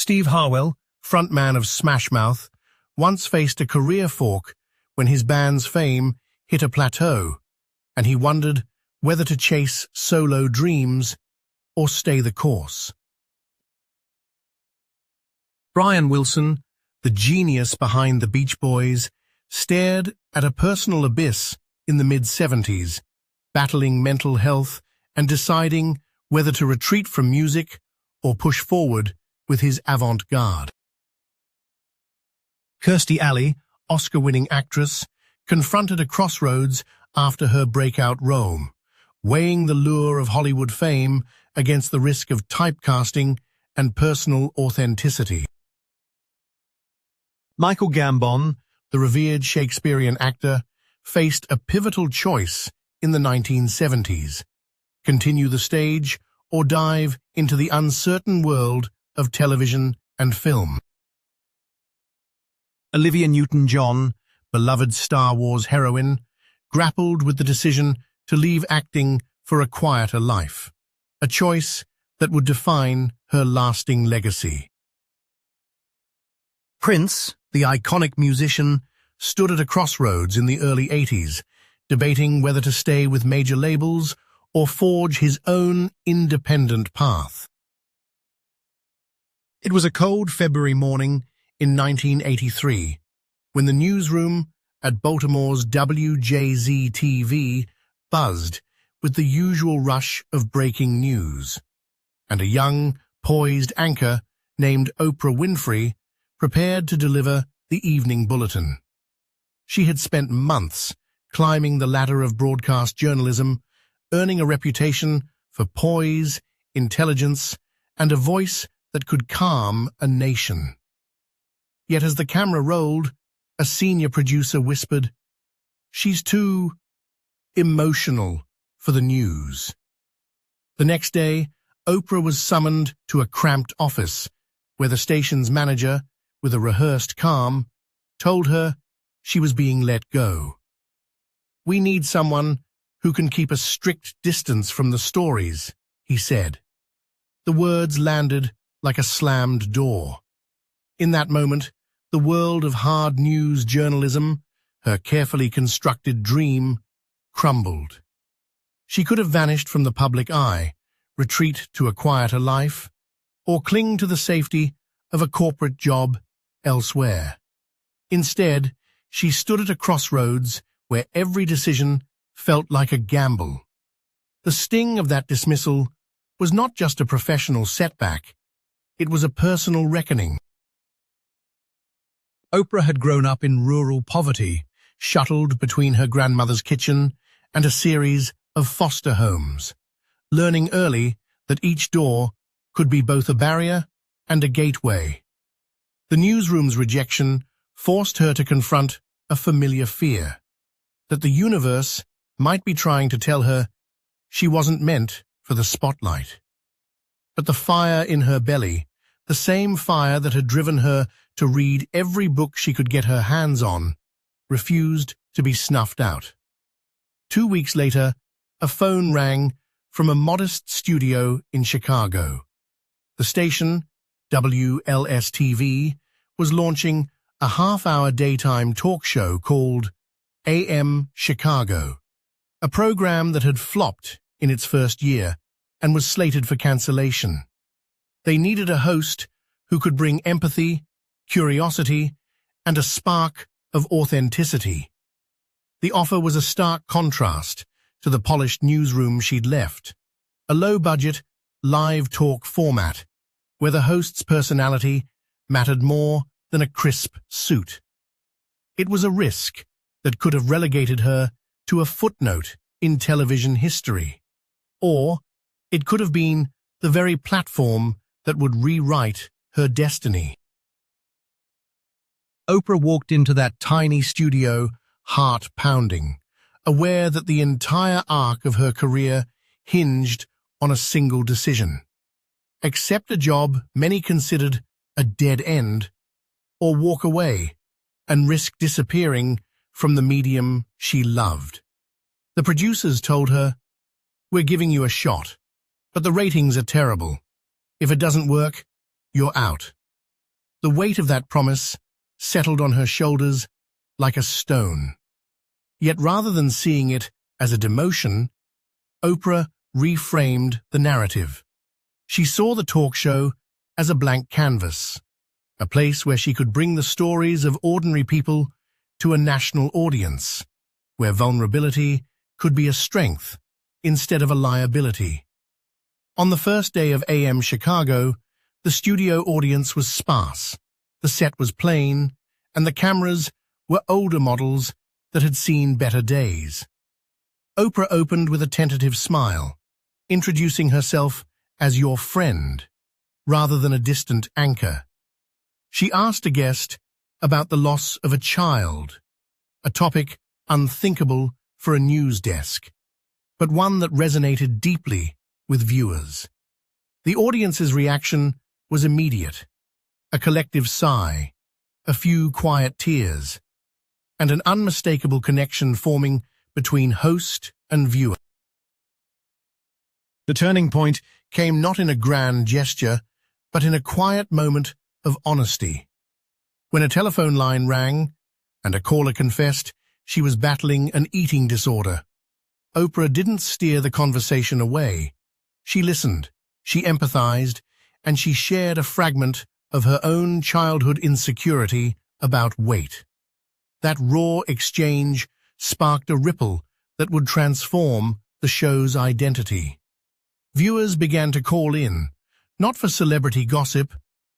Steve Harwell, frontman of Smash Mouth, once faced a career fork when his band's fame hit a plateau, and he wondered whether to chase solo dreams or stay the course. Brian Wilson, the genius behind the Beach Boys, stared at a personal abyss in the mid-70s, battling mental health and deciding whether to retreat from music or push forward with his avant-garde. Kirstie Alley, Oscar-winning actress, confronted a crossroads after her breakout role, weighing the lure of Hollywood fame against the risk of typecasting and personal authenticity. Michael Gambon, the revered Shakespearean actor, faced a pivotal choice in the 1970s: continue the stage or dive into the uncertain world of television and film. Olivia Newton-John, beloved Star Wars heroine, grappled with the decision to leave acting for a quieter life, a choice that would define her lasting legacy. Prince, the iconic musician, stood at a crossroads in the early 80s, debating whether to stay with major labels or forge his own independent path. It was a cold February morning in 1983, when the newsroom at Baltimore's WJZ-TV buzzed with the usual rush of breaking news, and a young, poised anchor named Oprah Winfrey prepared to deliver the evening bulletin. She had spent months climbing the ladder of broadcast journalism, earning a reputation for poise, intelligence, and a voice that could calm a nation. Yet as the camera rolled, a senior producer whispered, "She's too emotional for the news." The next day, Oprah was summoned to a cramped office where the station's manager, with a rehearsed calm, told her she was being let go. "We need someone who can keep a strict distance from the stories," he said. The words landed like a slammed door. In that moment, the world of hard news journalism, her carefully constructed dream, crumbled. She could have vanished from the public eye, retreat to a quieter life, or cling to the safety of a corporate job elsewhere. Instead, she stood at a crossroads where every decision felt like a gamble. The sting of that dismissal was not just a professional setback, it was a personal reckoning. Oprah had grown up in rural poverty, shuttled between her grandmother's kitchen and a series of foster homes, learning early that each door could be both a barrier and a gateway. The newsroom's rejection forced her to confront a familiar fear, that the universe might be trying to tell her she wasn't meant for the spotlight. But the fire in her belly, the same fire that had driven her to read every book she could get her hands on, refused to be snuffed out. 2 weeks later, a phone rang from a modest studio in Chicago. The station, WLS-TV, was launching a half-hour daytime talk show called AM Chicago, a program that had flopped in its first year and was slated for cancellation. They needed a host who could bring empathy, curiosity, and a spark of authenticity. The offer was a stark contrast to the polished newsroom she'd left, a low-budget, live talk format where the host's personality mattered more than a crisp suit. It was a risk that could have relegated her to a footnote in television history, or it could have been the very platform that would rewrite her destiny. Oprah walked into that tiny studio, heart pounding, aware that the entire arc of her career hinged on a single decision: accept a job many considered a dead end, or walk away and risk disappearing from the medium she loved. The producers told her, "We're giving you a shot, but the ratings are terrible. If it doesn't work, you're out." The weight of that promise settled on her shoulders like a stone. Yet rather than seeing it as a demotion, Oprah reframed the narrative. She saw the talk show as a blank canvas, a place where she could bring the stories of ordinary people to a national audience, where vulnerability could be a strength instead of a liability. On the first day of AM Chicago, the studio audience was sparse, the set was plain, and the cameras were older models that had seen better days. Oprah opened with a tentative smile, introducing herself as your friend, rather than a distant anchor. She asked a guest about the loss of a child, a topic unthinkable for a news desk, but one that resonated deeply with viewers. The audience's reaction was immediate, a collective sigh, a few quiet tears, and an unmistakable connection forming between host and viewer. The turning point came not in a grand gesture, but in a quiet moment of honesty. When a telephone line rang and a caller confessed she was battling an eating disorder, Oprah didn't steer the conversation away. She listened, she empathized, and she shared a fragment of her own childhood insecurity about weight. That raw exchange sparked a ripple that would transform the show's identity. Viewers began to call in, not for celebrity gossip,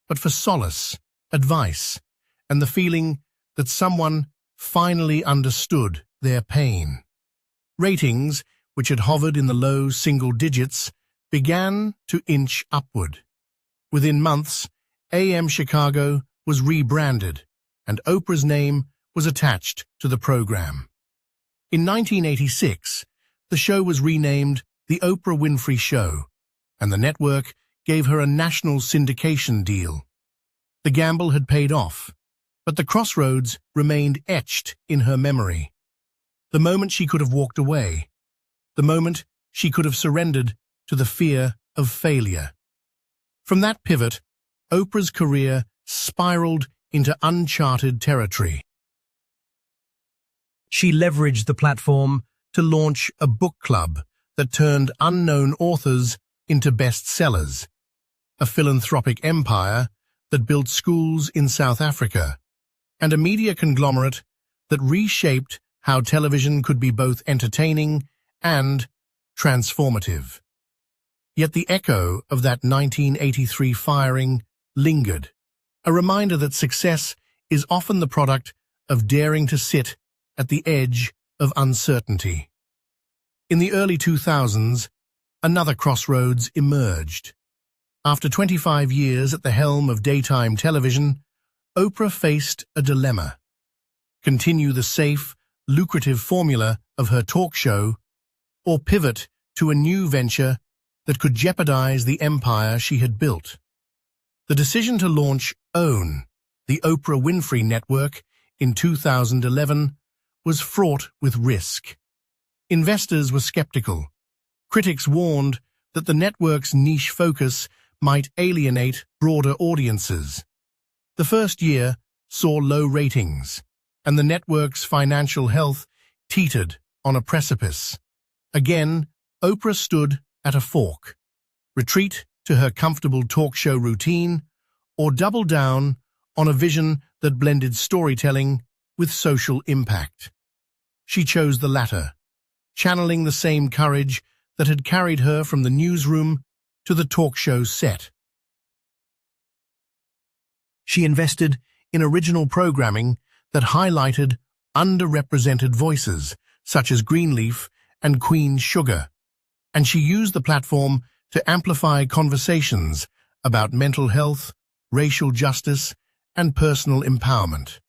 but for solace, advice, and the feeling that someone finally understood their pain. Ratings, which had hovered in the low single digits, began to inch upward. Within months, AM Chicago was rebranded, and Oprah's name was attached to the program. In 1986, the show was renamed The Oprah Winfrey Show, and the network gave her a national syndication deal. The gamble had paid off, but the crossroads remained etched in her memory. The moment she could have walked away, the moment she could have surrendered to the fear of failure. From that pivot, Oprah's career spiraled into uncharted territory. She leveraged the platform to launch a book club that turned unknown authors into bestsellers, a philanthropic empire that built schools in South Africa, and a media conglomerate that reshaped how television could be both entertaining and transformative. Yet the echo of that 1983 firing lingered, a reminder that success is often the product of daring to sit at the edge of uncertainty. In the early 2000s, another crossroads emerged. After 25 years at the helm of daytime television, Oprah faced a dilemma: continue the safe, lucrative formula of her talk show, or pivot to a new venture that could jeopardize the empire she had built. The decision to launch OWN, the Oprah Winfrey Network, in 2011 was fraught with risk. Investors were skeptical. Critics warned that the network's niche focus might alienate broader audiences. The first year saw low ratings, and the network's financial health teetered on a precipice. Again, Oprah stood at a fork: retreat to her comfortable talk show routine, or double down on a vision that blended storytelling with social impact. She chose the latter, channeling the same courage that had carried her from the newsroom to the talk show set. She invested in original programming that highlighted underrepresented voices, such as Greenleaf and Queen Sugar, and she used the platform to amplify conversations about mental health, racial justice, and personal empowerment.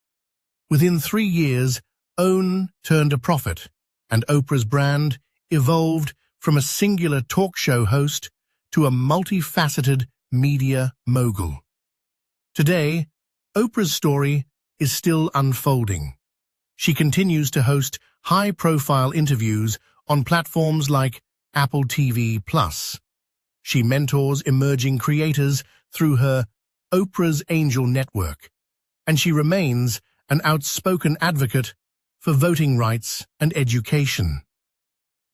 Within 3 years, OWN turned a profit, and Oprah's brand evolved from a singular talk show host to a multifaceted media mogul. Today, Oprah's story is still unfolding. She continues to host high-profile interviews on platforms like Apple TV+. She mentors emerging creators through her Oprah's angel network, and she remains an outspoken advocate for voting rights and education.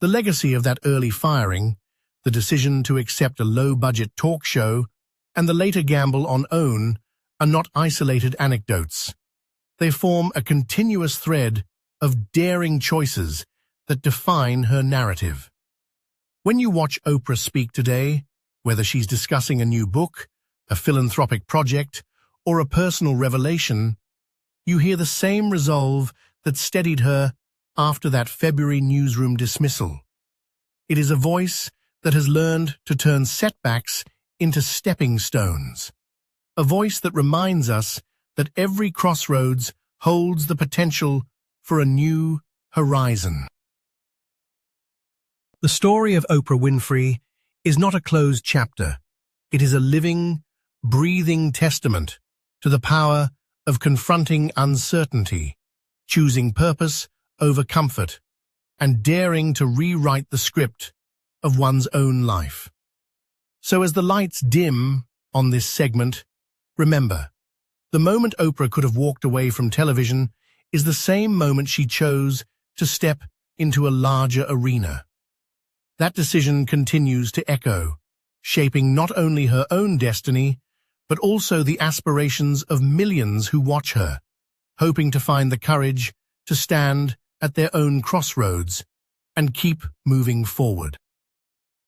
The legacy of that early firing, the decision to accept a low-budget talk show, and the later gamble on OWN are not isolated anecdotes. They form a continuous thread of daring choices that define her narrative. When you watch Oprah speak today, whether she's discussing a new book, a philanthropic project, or a personal revelation, you hear the same resolve that steadied her after that February newsroom dismissal. It is a voice that has learned to turn setbacks into stepping stones. A voice that reminds us that every crossroads holds the potential for a new horizon. The story of Oprah Winfrey is not a closed chapter. It is a living, breathing testament to the power of confronting uncertainty, choosing purpose over comfort, and daring to rewrite the script of one's own life. So as the lights dim on this segment, remember, the moment Oprah could have walked away from television is the same moment she chose to step into a larger arena. That decision continues to echo, shaping not only her own destiny, but also the aspirations of millions who watch her, hoping to find the courage to stand at their own crossroads and keep moving forward.